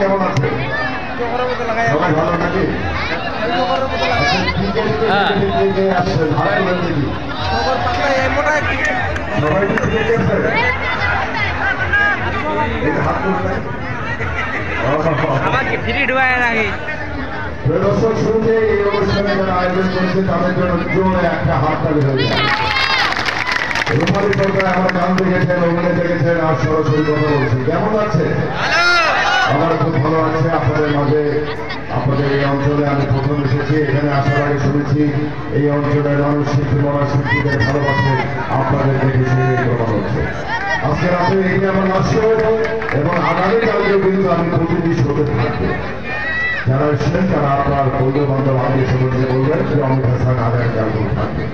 কেমন আছে? সবাই ভালো নাকি? দর্শক শুরুতে এই অনুষ্ঠানে যারা আয়োজন করেছে তাদের জন্য জোরে একটা হাততালি হয়ে যায়। রূপালী পর্দায় আমার গান দেখেছেন, অভিনয় দেখেছেন, আর সরাসরি কথা বলছি। কেমন আছে? আমার খুব ভালো আছে। আপনাদের মাঝে, আপনাদের এই অঞ্চলে আমি প্রথম এসেছি। এখানে আসার আগে শুনেছি এই অঞ্চলের মানুষ শিল্পী মনা শিল্পীদের ভালোবাসে, আপনাদের দেখেছি প্রমাণ হচ্ছে। আজকে রাতে এই আমার লাস্ট এবং আগামীকালকেও কিন্তু আমি প্রতিটি শোতে থাকবো। যারা এসেছেন তারা আপনার বন্ধু বান্ধব আত্মীয় স্বজনকে বলবেন যে অমিত হাসান আগামীকালকেও থাকবে।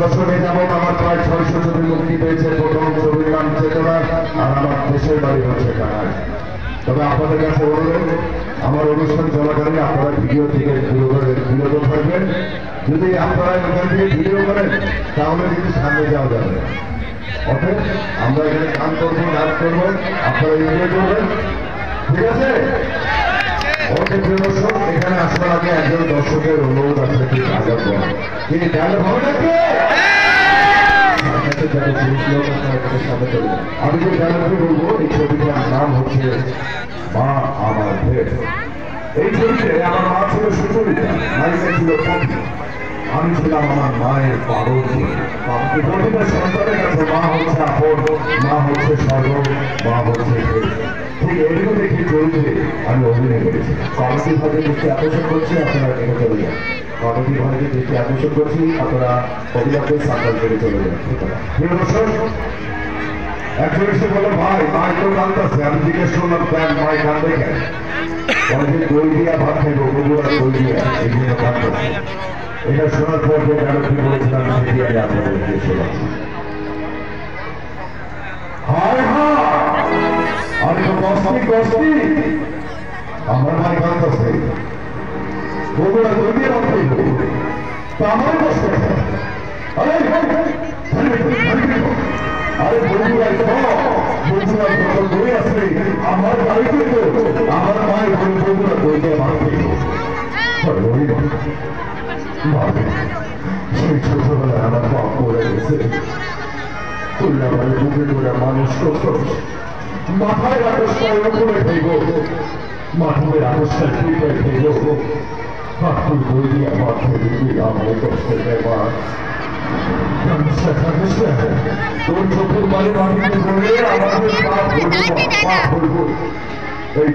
দর্শক এই যেমন আমার প্রায় 600 ছবি মুক্তি পেয়েছে। প্রথম ছবির নাম চেতনা, আর আমার দেশের বাড়ি হচ্ছে কানায়। তবে আপনাদের কাছে অনুরোধ, আমার অনুষ্ঠান চলাকালীন আপনারা ভিডিও থেকে বিরত থাকবেন। যদি আপনারা এখান থেকে ভিডিও করেন তাহলে কিন্তু সামনে যাওয়া যাবে। অতএব আমরা এখানে গান করবো, নাচ করবো, আপনারা এনজয় করবেন, ঠিক আছে? দর্শক এখানে আসার আগে একজন দর্শকের অনুরোধ আছে, কি ডায়লগ বলেন? তিনি ডায়লগ ভালো লাগবে? আমি যে ডায়লগটি বলবো, এই ছবিটার নাম হচ্ছে মা আমার ভেদ। এই ছবিতে আমার মা ছিল সুচরিতা, নায়িকা ছিল কবি। আমি ছিলাম আমার মায়ের পাগল। প্রতিটা সন্তানের কাছে মা হচ্ছে আপন, মা হচ্ছে সর্ব, মা হচ্ছে ঠিক এরকম একটি চরিত্রে আমি অভিনয় করেছি। কমেডি ভাবে দৃষ্টি আকর্ষণ করছি, আপনারা এখানে চলে যান। কমেডি ভাবে দৃষ্টি আকর্ষণ করছি, আপনারা কবিতাকে সান্তাল করে চলে যান। প্রিয় দর্শক, একজন এসে বলো ভাই মাই তো কাঁদতেছে। আমি জিজ্ঞেস করলাম কেন মাই কাঁদবে কেন? অনেকে দই দিয়া ভাত খাইবো, বন্ধুরা দই দিয়া এই জন্য কাঁদতেছে। এটা শোনার পর যে ডায়লগটি বলেছিলাম সেটি আমি আপনাদেরকে শোনাচ্ছি। হায় হায়, আমি তো কষ্টি আমার ভাই কাঁদতেছে, বন্ধুরা দই দিয়ে ভাত খাইবো, তা আমার কষ্ট। আরে আরে বন্ধুরা যখন দই আসবে আমার বাড়িতে, আমার মায়ের বন্ধুরা দই দিয়ে ভাত খাইবো। সেই ছোটবেলায় আমার বাপ মরে গেছে, তুই আমার বুকে করে মানুষ করতো। মাথায় আকাশটায় উপরে খাইব, মাথায় আকাশটায় পিঠে খাইব, আর তুই বই দিয়ে আমার খেয়ে আমার কষ্টের ব্যাপার। তোর চোখের বাড়ি মাটিতে পড়ে আমাদের পা ভরব। এই